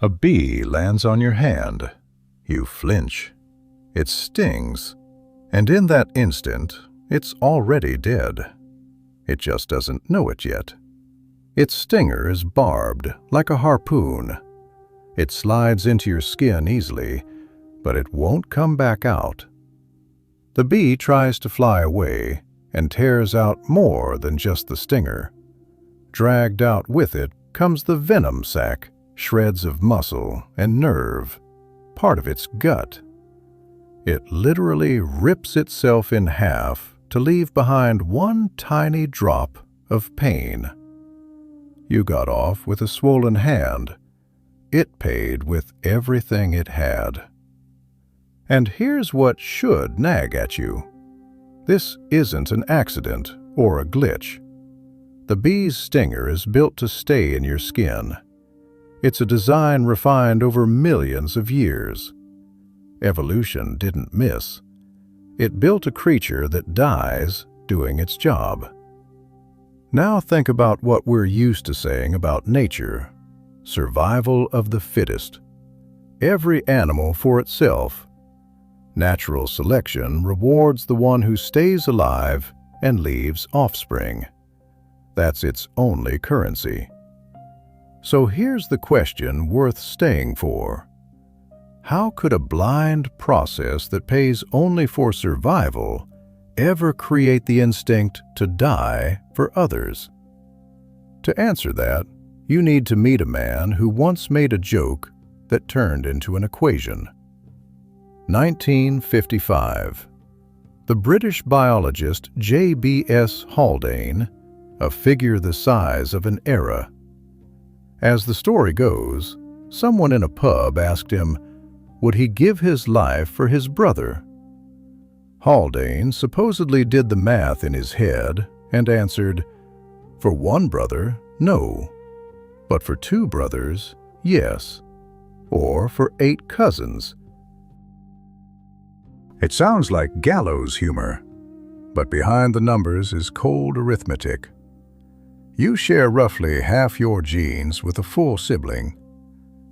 A bee lands on your hand. You flinch. It stings. And in that instant, it's already dead. It just doesn't know it yet. Its stinger is barbed like a harpoon. It slides into your skin easily, but it won't come back out. The bee tries to fly away and tears out more than just the stinger. Dragged out with it comes the venom sac, shreds of muscle and nerve, part of its gut. It literally rips itself in half to leave behind one tiny drop of pain. You got off with a swollen hand. It paid with everything it had. And here's what should nag at you. This isn't an accident or a glitch. The bee's stinger is built to stay in your skin. It's a design refined over millions of years. Evolution didn't miss. It built a creature that dies doing its job. Now think about what we're used to saying about nature. Survival of the fittest. Every animal for itself. Natural selection rewards the one who stays alive and leaves offspring. That's its only currency. So here's the question worth staying for. How could a blind process that pays only for survival ever create the instinct to die for others? To answer that, you need to meet a man who once made a joke that turned into an equation. 1955. The British biologist J.B.S. Haldane, a figure the size of an era. As the story goes, someone in a pub asked him, would he give his life for his brother? Haldane supposedly did the math in his head and answered, for one brother, no. But for 2 brothers, yes. Or for 8 cousins. It sounds like gallows humor, but behind the numbers is cold arithmetic. You share roughly half your genes with a full sibling.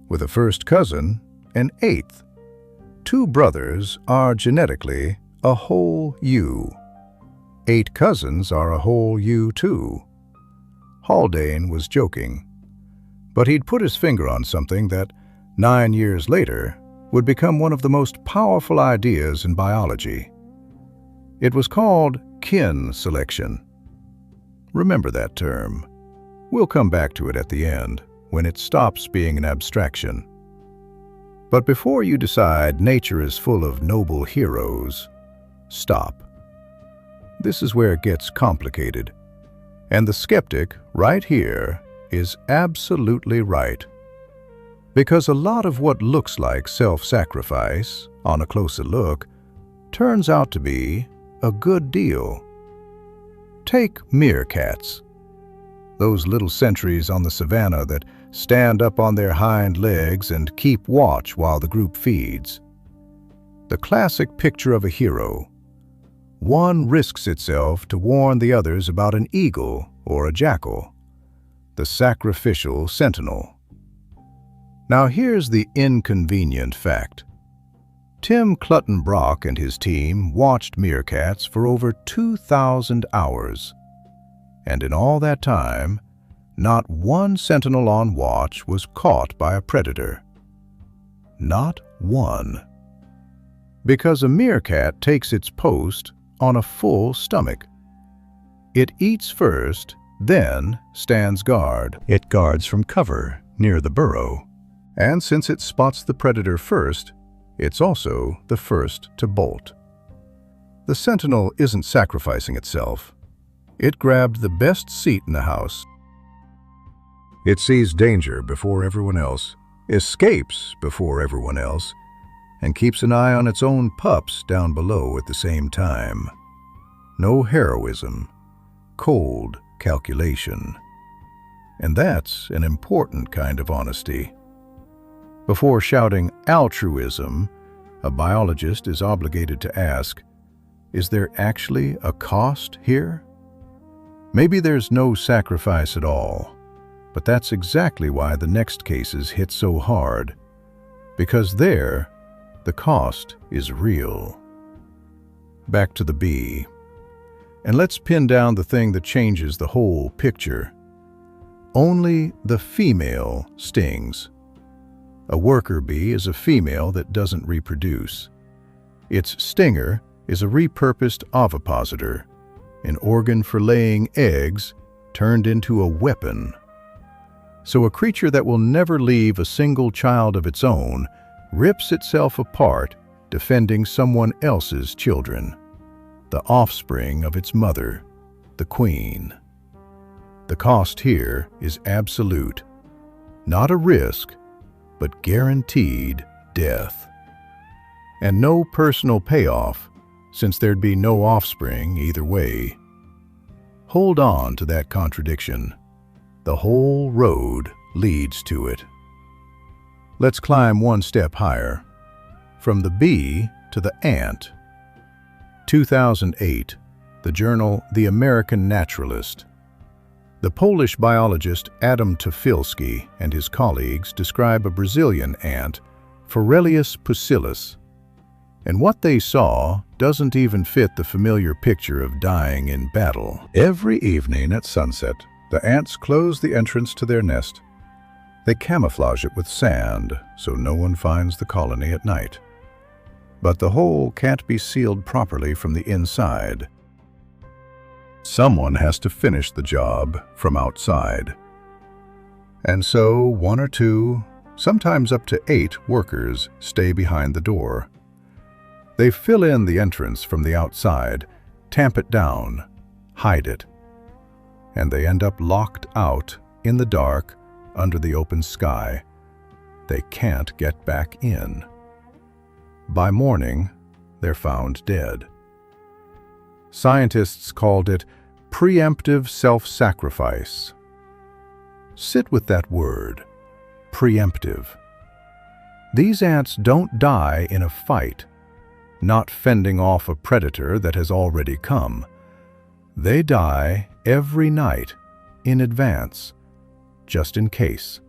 With a first cousin, an 8th. 2 brothers are genetically a whole you. 8 cousins are a whole you too. Haldane was joking, but he'd put his finger on something that, 9 years later, would become one of the most powerful ideas in biology. It was called kin selection. Remember that term. We'll come back to it at the end, when it stops being an abstraction. But before you decide nature is full of noble heroes, stop. This is where it gets complicated. And the skeptic, right here, is absolutely right. Because a lot of what looks like self-sacrifice, on a closer look, turns out to be a good deal. Take meerkats. Those little sentries on the savannah that stand up on their hind legs and keep watch while the group feeds. The classic picture of a hero. One risks itself to warn the others about an eagle or a jackal. The sacrificial sentinel. Now here's the inconvenient fact. Tim Clutton-Brock and his team watched meerkats for over 2,000 hours. And in all that time, not one sentinel on watch was caught by a predator. Not one. Because a meerkat takes its post on a full stomach. It eats first, then stands guard. It guards from cover near the burrow. And since it spots the predator first, it's also the first to bolt. The sentinel isn't sacrificing itself. It grabbed the best seat in the house. It sees danger before everyone else, escapes before everyone else, and keeps an eye on its own pups down below at the same time. No heroism, cold calculation. And that's an important kind of honesty. Before shouting altruism, a biologist is obligated to ask, is there actually a cost here? Maybe there's no sacrifice at all, But that's exactly why the next cases hit so hard. Because there, the cost is real. Back to the bee. And let's pin down the thing that changes the whole picture. Only the female stings. A worker bee is a female that doesn't reproduce. Its stinger is a repurposed ovipositor, an organ for laying eggs turned into a weapon. So a creature that will never leave a single child of its own rips itself apart defending someone else's children, the offspring of its mother, the queen. The cost here is absolute, not a risk, but guaranteed death. And no personal payoff, since there'd be no offspring either way. Hold on to that contradiction. The whole road leads to it. Let's climb one step higher, from the bee to the ant. 2008, the journal The American Naturalist. The Polish biologist Adam Tofilski and his colleagues describe a Brazilian ant, Forelius pusillus, and what they saw doesn't even fit the familiar picture of dying in battle. Every evening at sunset, the ants close the entrance to their nest. They camouflage it with sand so no one finds the colony at night. But the hole can't be sealed properly from the inside. Someone has to finish the job from outside. And so 1 or 2, sometimes up to 8 workers stay behind the door. They fill in the entrance from the outside, tamp it down, hide it. And they end up locked out in the dark under the open sky. They can't get back in. By morning, they're found dead. Scientists called it preemptive self-sacrifice. Sit with that word, preemptive. These ants don't die in a fight, not fending off a predator that has already come. They die every night, in advance, just in case.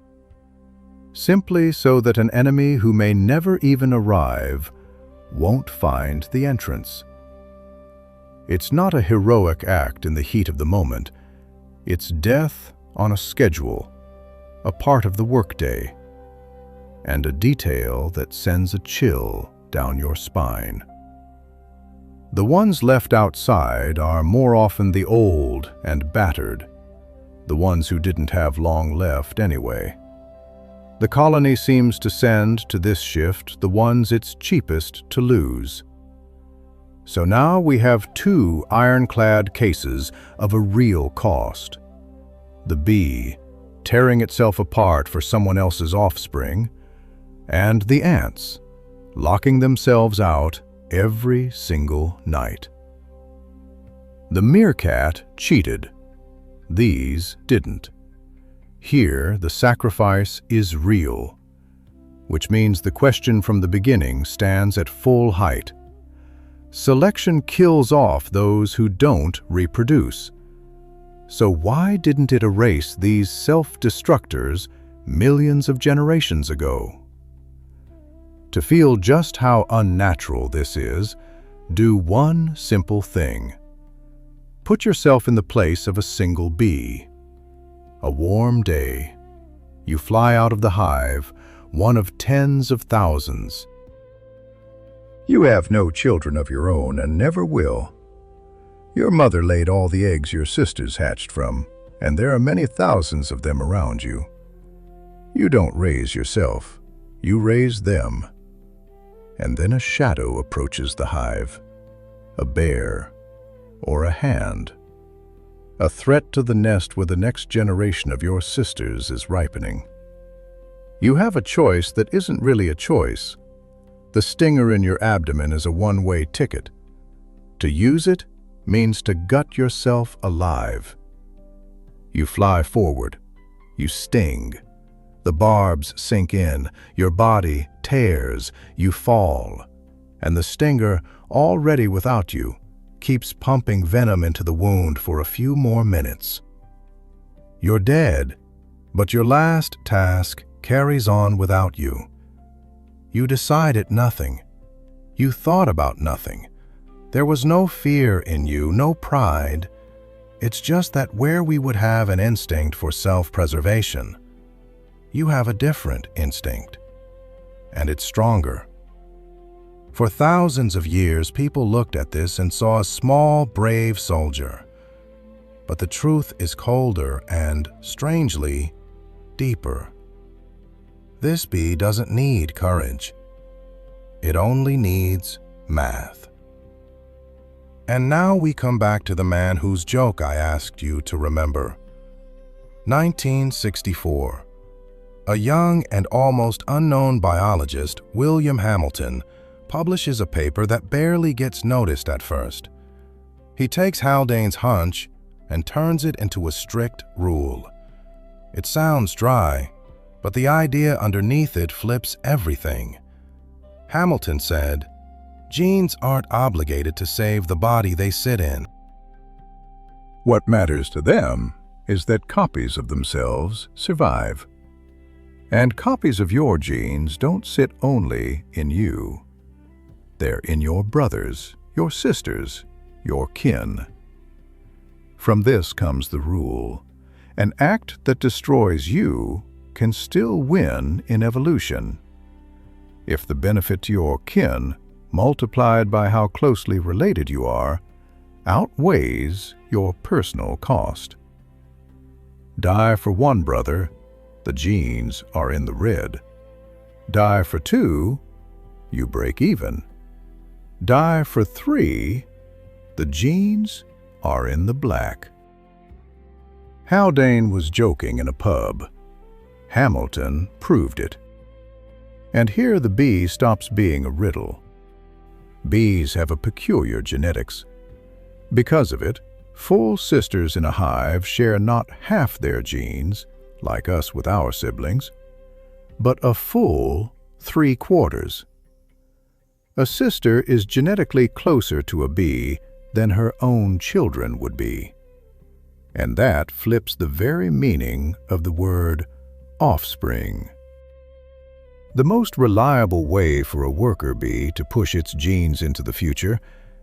Simply so that an enemy who may never even arrive won't find the entrance. It's not a heroic act in the heat of the moment. It's death on a schedule, a part of the workday, and a detail that sends a chill down your spine. The ones left outside are more often the old and battered, the ones who didn't have long left anyway. The colony seems to send to this shift the ones it's cheapest to lose. So now we have 2 ironclad cases of a real cost. The bee, tearing itself apart for someone else's offspring, and the ants, locking themselves out every single night. The meerkat cheated. These didn't. Here, the sacrifice is real, which means the question from the beginning stands at full height. Selection kills off those who don't reproduce. So why didn't it erase these self-destructors millions of generations ago? To feel just how unnatural this is, do one simple thing. Put yourself in the place of a single bee. A warm day. You fly out of the hive, one of tens of thousands. You have no children of your own and never will. Your mother laid all the eggs your sisters hatched from, and there are many thousands of them around you. You don't raise yourself, you raise them. And then a shadow approaches the hive, a bear or a hand, a threat to the nest where the next generation of your sisters is ripening. You have a choice that isn't really a choice. The stinger in your abdomen is a one-way ticket. To use it means to gut yourself alive. You fly forward. You sting. The barbs sink in. Your body tears. You fall. And the stinger, already without you, keeps pumping venom into the wound for a few more minutes. You're dead. But your last task carries on without you. You decided nothing. You thought about nothing. There was no fear in you, no pride. It's just that where we would have an instinct for self-preservation, you have a different instinct, and it's stronger. For thousands of years, people looked at this and saw a small, brave soldier. But the truth is colder and, strangely, deeper. This bee doesn't need courage. It only needs math. And now we come back to the man whose joke I asked you to remember. 1964. A young and almost unknown biologist, William Hamilton, publishes a paper that barely gets noticed at first. He takes Haldane's hunch and turns it into a strict rule. It sounds dry, but the idea underneath it flips everything. Hamilton said, genes aren't obligated to save the body they sit in. What matters to them is that copies of themselves survive. And copies of your genes don't sit only in you. They're in your brothers, your sisters, your kin. From this comes the rule. An act that destroys you can still win in evolution. If the benefit to your kin, multiplied by how closely related you are, outweighs your personal cost. Die for one brother, the genes are in the red. Die for two, you break even. Die for three, the genes are in the black. Haldane was joking in a pub. Hamilton proved it. And here the bee stops being a riddle. Bees have a peculiar genetics. Because of it, full sisters in a hive share not half their genes, like us with our siblings, but a full 3/4. A sister is genetically closer to a bee than her own children would be. And that flips the very meaning of the word offspring. The most reliable way for a worker bee to push its genes into the future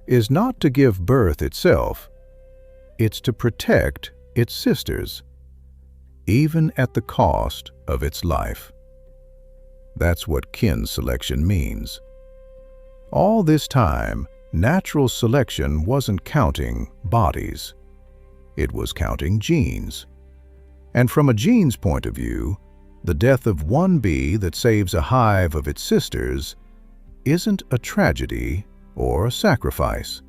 is not to give birth itself. It's to protect its sisters, even at the cost of its life. That's what kin selection means. All this time, natural selection wasn't counting bodies. It was counting genes. And from a gene's point of view, the death of one bee that saves a hive of its sisters isn't a tragedy or a sacrifice.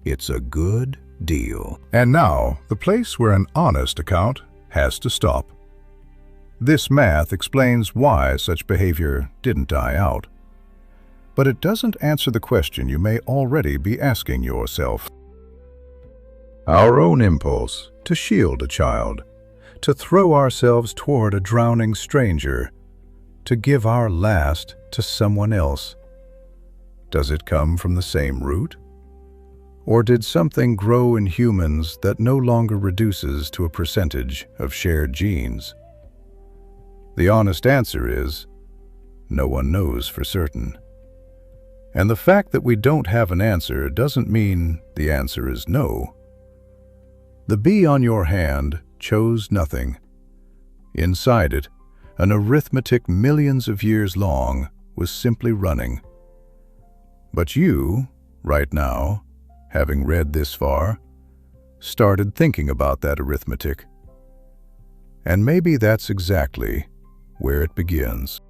It's a good deal. And now, the place where an honest account has to stop. This math explains why such behavior didn't die out. But it doesn't answer the question you may already be asking yourself. Our own impulse to shield a child, to throw ourselves toward a drowning stranger, to give our last to someone else. Does it come from the same root? Or did something grow in humans that no longer reduces to a percentage of shared genes? The honest answer is, no one knows for certain. And the fact that we don't have an answer doesn't mean the answer is no. The bee on your hand chose nothing. Inside it, an arithmetic millions of years long was simply running. But you, right now, having read this far, started thinking about that arithmetic. And maybe that's exactly where it begins.